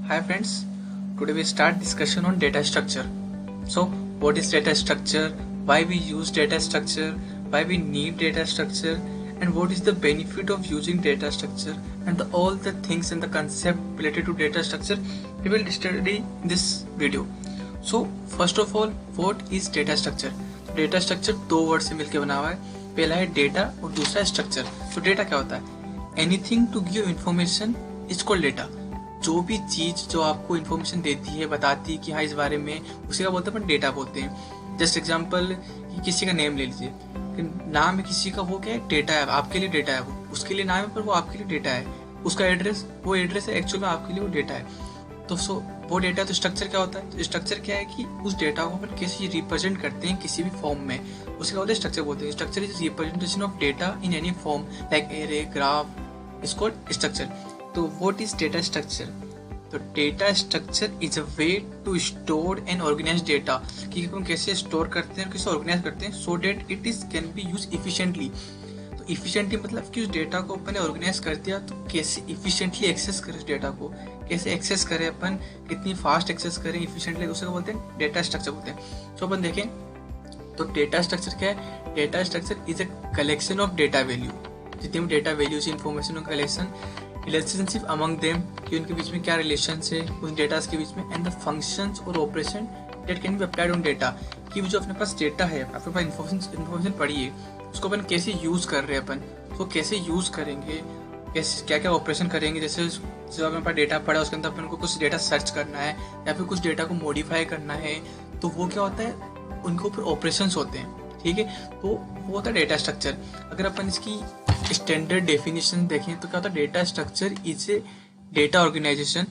Hi friends, today we start discussion on data structure. So what is data structure, why we use data structure, why we need data structure, and what is the benefit of using data structure, and all the things and the concept related to data structure we will study in this video. So first of all, what is data structure? Data structure दो word से मिलकर बना हुआ है, पहला है data और दूसरा है स्ट्रक्चर. तो डेटा क्या होता है? Anything to give information is called data. जो भी चीज जो आपको इन्फॉर्मेशन देती है, बताती है कि हाँ इस बारे में, उसी का बोलते हैं अपन डेटा बोलते हैं. जस्ट एग्जांपल, किसी का नेम ले लीजिए, नाम है किसी का, वो क्या है? डेटा है, आपके लिए डेटा है. वो उसके लिए नाम है पर वो आपके लिए डेटा है. उसका एड्रेस, वो एड्रेस है, एक्चुअल में आपके लिए वो डेटा है. तो वो डेटा. तो स्ट्रक्चर क्या होता है? तो स्ट्रक्चर क्या है कि उस डेटा को अपन किसी रिप्रेजेंट करते हैं किसी भी फॉर्म में, उसका होता है स्ट्रक्चर बोलते हैं. Structure is representation of data in any form like array, graph, is called structure. तो व्हाट इज डेटा स्ट्रक्चर? तो data structure is a way to store and organise data, कि हम कैसे स्टोर करते हैं और कैसे ऑर्गेनाइज करते हैं so that it is can be use efficiently. तो इफिशिएंटली मतलब कि उस डेटा को अपन ने ऑर्गेनाइज कर दिया, तो कैसे इफिशिएंटली एक्सेस करें उस डेटा को, कैसे एक्सेस करें अपन, कितनी फास्ट एक्सेस करें इफिशिएंटली, उसे बोलते हैं डेटा स्ट्रक्चर बोलते हैं. तो अपन देखें तो डेटा स्ट्रक्चर क्या है? Data structure is a collection of data value. जितनी भी डेटा वैल्यूज इन्फॉर्मेशन का कलेक्शन, रिलेशनशिप अमंग देम, कि उनके बीच में क्या रिलेशन है उस डेटा के बीच में, एंड द फंक्शंस और operation that can be applied on data. कि जो अपने पास डेटा है, अपने पास इन्फॉर्मेशन पड़ी है, उसको अपन कैसे यूज कर रहे हैं अपन, तो कैसे यूज करेंगे, कैसे क्या क्या ऑपरेशन करेंगे. जैसे जो अपने पास डेटा पड़ा है उसके अंदर अपन को कुछ डेटा सर्च करना है या फिर कुछ डेटा को मॉडिफाई करना है, तो वो क्या होता है? उनके ऊपर ऑपरेशंस होते हैं. ठीक है, तो वो होता है डेटा स्ट्रक्चर. अगर अपन इसकी स्टैंडर्ड डेफिनेशन देखें तो क्या होता है? Data structure is a data organisation,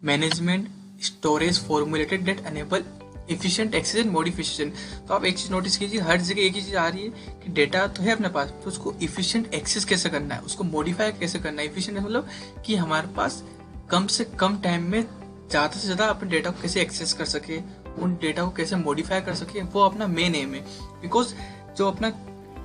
management, storage formulated that enable efficient access and modification. तो आप एक चीज नोटिस कीजिए, हर जगह एक ही चीज आ रही है कि डेटा तो है अपने पास, तो उसको एफिशिएंट एक्सेस कैसे करना है, उसको मॉडिफाई कैसे करना है. एफिशिएंट मतलब कि हमारे पास कम से कम टाइम में ज़्यादा से ज़्यादा अपने डेटा को कैसे एक्सेस कर सके, उन डेटा को कैसे मॉडिफाई कर सके, वो अपना मेन एम है. बिकॉज जो अपना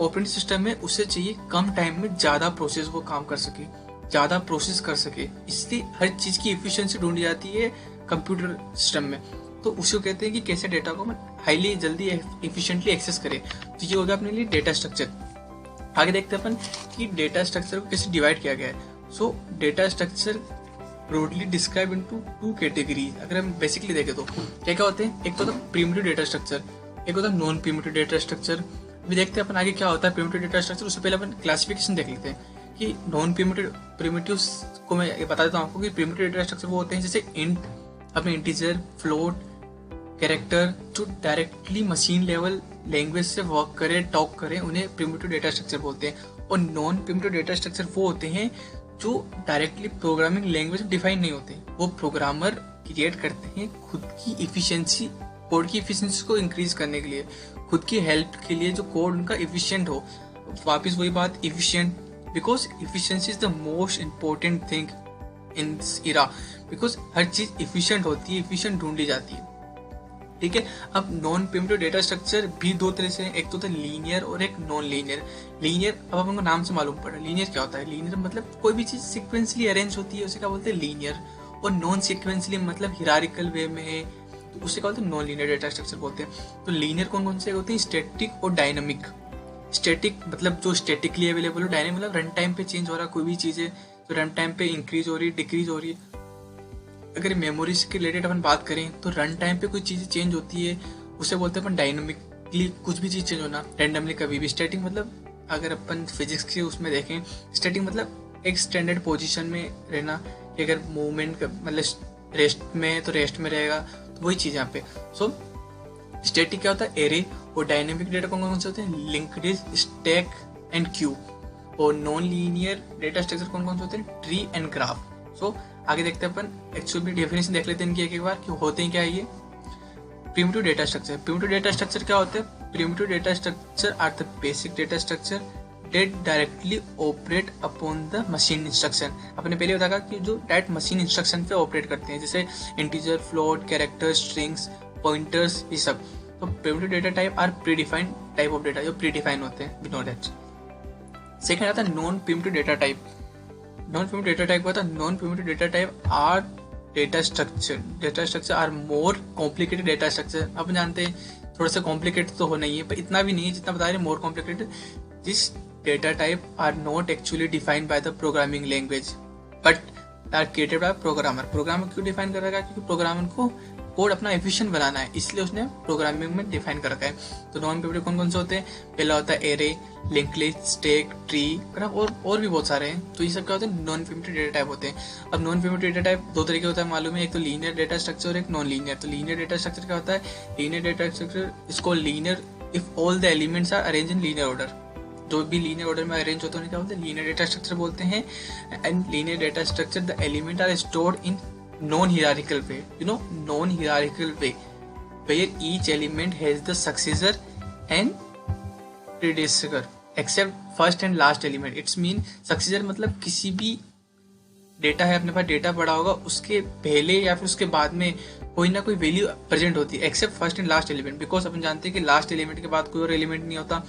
ऑपरेटिंग सिस्टम है उसे चाहिए कम टाइम में ज़्यादा प्रोसेस वो काम कर सके, ज़्यादा प्रोसेस कर सके. इसलिए हर चीज़ की एफिशिएंसी ढूंढी जाती है कंप्यूटर सिस्टम में. तो उसे कहते हैं कि कैसे डेटा को हाईली जल्दी एफिशिएंटली एक्सेस करें. तो ये हो गया अपने लिए डेटा स्ट्रक्चर. आगे देखते हैं अपन कि डेटा स्ट्रक्चर को कैसे डिवाइड किया गया है. सो data structure broadly describe into two categories. अगर हम बेसिकली देखें तो क्या क्या होते हैं? एक तो होता है प्रिमिटिव डेटा स्ट्रक्चर, एक होता है नॉन प्रिमिटिव डेटा स्ट्रक्चर. अभी देखते हैं अपन आगे क्या होता है प्रिमिटिव डेटा स्ट्रक्चर. उससे पहले अपन क्लासिफिकेशन देख लेते हैं कि नॉन प्रिमिटिव को मैं ये बता देता हूँ आपको कि प्रिमिटिव डेटा स्ट्रक्चर वो होते हैं जैसे इंट, अपने इंटीजर, फ्लोट, कैरेक्टर, जो डायरेक्टली मशीन लेवल लैंग्वेज से वर्क करे, टॉक करें, उन्हें प्रिमिटिव डेटा स्ट्रक्चर बोलते हैं. और नॉन प्रिमिटिव डेटा स्ट्रक्चर वो होते हैं जो डायरेक्टली प्रोग्रामिंग लैंग्वेज डिफाइन नहीं होते. वो प्रोग्रामर क्रिएट करते हैं खुद की इफिशिएंसी, कोड की इफिशिएंसी को इंक्रीज करने के लिए, खुद की हेल्प के लिए, जो कोड उनका इफिशिएंट हो. वापस वही बात, efficient, because efficiency is the most important thing in this era. Because हर चीज इफिशिएंट होती है, इफिशिएंट ढूंढी जाती है. ठीक है, अब नॉन प्रिमिटिव डेटा स्ट्रक्चर भी दो तरह से है, एक तो होता है लीनियर और एक नॉन लीनियर. लीनियर अब अपन को नाम से मालूम पड़ा, लीनियर क्या होता है? लीनियर मतलब कोई भी चीज सीक्वेंसली अरेंज होती है, उसे क्या बोलते हैं? लीनियर. और नॉन सीक्वेंसली मतलब हिरारिकल वे में है, तो उसे क्या बोलते हैं? नॉन लीनियर डेटा स्ट्रक्चर बोलते हैं. तो लीनियर कौन कौन से होते हैं? स्टैटिक और डायनामिक. स्टैटिक मतलब जो स्टैटिकली अवेलेबल हो, डायनामिक मतलब रन टाइम पे चेंज हो रहा कोई भी चीज है, तो रन टाइम पे इंक्रीज हो रही है, डिक्रीज हो रही है. अगर मेमोरीज के रिलेटेड अपन बात करें तो रन टाइम पे कोई चीज़ें चेंज होती है, उसे बोलते हैं अपन डायनामिकली, कुछ भी चीज़ चेंज होना रैंडमली कभी भी. स्टैटिक मतलब अगर अपन फिजिक्स के उसमें देखें, स्टैटिक मतलब एक स्टैंडर्ड पोजीशन में रहना, कि अगर मूवमेंट मतलब रेस्ट में है तो रेस्ट में रहेगा, तो वही चीज़ यहाँ पे. सो स्टैटिक क्या होता है? एरे. और डायनामिक डेटा कौन कौन से होते हैं? Linked list, stack and Q. और नॉन लीनियर डेटा स्ट्रक्चर कौन कौन से होते हैं? Tree and graph. सो आगे देखते हैं अपन एक्चुअली डेफिनेशन देख लेते हैं इनकी एक बार कि होते हैं क्या ये primitive data structure. Primitive data structure क्या होते हैं? Primitive data structure are the basic data structure that directly operate upon the machine instruction. अपने पहले बताया कि जो डायरेक्ट मशीन इंस्ट्रक्शन पे ऑपरेट करते हैं, जैसे integer, float, character, strings, pointers, ये सब. तो primitive data type are predefined type of data, जो प्रीडिफाइन होते हैं, वी नो दैट. सेकंड आता है non primitive data type. Non primitive data type होता है, non primitive data type or data structure are more complicated data structure. अपन जानते हैं थोड़ा सा कॉम्प्लिकेटेड तो होना ही है, पर इतना भी नहीं है जितना बता रहे more complicated. This data type are not actually defined by the programming language but are created by programmer. Programmer क्यों डिफाइन कर रखा है? क्योंकि प्रोग्रामर को कोड अपना एफिशिएंट बनाना है, इसलिए उसने प्रोग्रामिंग में डिफाइन कर रखा है। तो नॉन प्रिमिटिव कौन कौन से होते हैं? पहला होता है array, linked list, stack, tree और भी बहुत सारे हैं। तो ये सब क्या होते हैं? नॉन प्रिमिटिव डेटा टाइप होते हैं। अब नॉन प्रिमिटिव डेटा टाइप दो तरीके होता है मालूम है, एक तो लीनियर डेटा स्ट्रक्चर और एक नॉन लीनियर। तो लीनियर डेटा स्ट्रक्चर क्या होता है? Linear data structure is called linear if all the elements are arrange in linear order. जो भी लीनियर ऑर्डर में अरेंज होते हैं क्या बोलते हैं? लीनियर डेटा स्ट्रक्चर बोलते हैं। And linear data structure the element are stored in non-hierarchical way, non-hierarchical way, where each element has the successor and predecessor except first and last element. It's mean successor मतलब किसी भी data है, अपने पास data पड़ा होगा, उसके पहले या फिर उसके बाद में कोई ना कोई वैल्यू प्रेजेंट होती है except first and last element. Because अपन जानते हैं कि लास्ट एलिमेंट के बाद कोई और एलिमेंट नहीं होता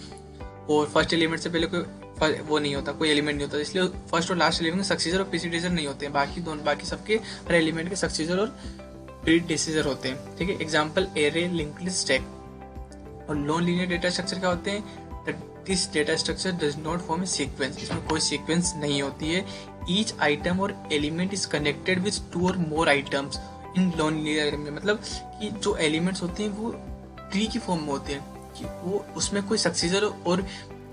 और फर्स्ट एलिमेंट से पहले कोई वो नहीं होता, कोई एलिमेंट नहीं होता, इसलिए फर्स्ट और लास्ट एलिमेंट के सक्सेसर और प्रीडिसेसर नहीं होते हैं। बाकी सबके हर एलिमेंट के सक्सेसर और प्रीडिसेसर होते हैं। ठीक है, example array, linked list, stack. और नॉन लीनियर डेटा स्ट्रक्चर क्या होते हैं? This data structure does not form A sequence. इसमें कोई सीक्वेंस नहीं होती है। ईच आइटम और एलिमेंट इज कनेक्टेड विद 2 और मोर आइटम्स इन नॉन लीनियर। मतलब कि जो एलिमेंट्स होते हैं वो ट्री की फॉर्म में होते हैं, कि वो उसमें कोई सक्सेसर और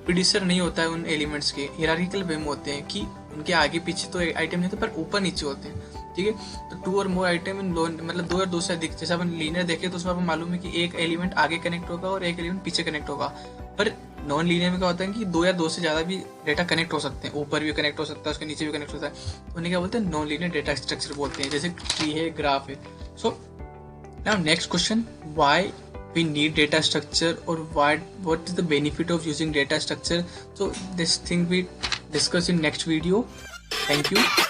प्रीडिसेसर नहीं होता है उन एलिमेंट्स के। हियरार्किकल वे में होते हैं कि उनके आगे पीछे तो आइटम नहीं होते पर ऊपर नीचे होते हैं। ठीक है, तो 2 और मोर आइटम इन मतलब 2 या 2 से अधिक। जैसे अपन लीनियर देखें तो उसमें अपन मालूम है कि एक एलिमेंट आगे कनेक्ट होगा और एक एलिमेंट पीछे कनेक्ट होगा। पर नॉन लीनियर में क्या होता है कि 2 या 2 से ज्यादा भी डेटा कनेक्ट हो सकते हैं, ऊपर भी कनेक्ट हो सकता है, उसके नीचे भी कनेक्ट होता है। उन्हें क्या बोलते हैं? नॉन लीनियर डेटा स्ट्रक्चर बोलते हैं, जैसे ट्री है, ग्राफ है। So now next question, why we need data structure or what is the benefit of using data structure? So this thing we discuss in next video. Thank you.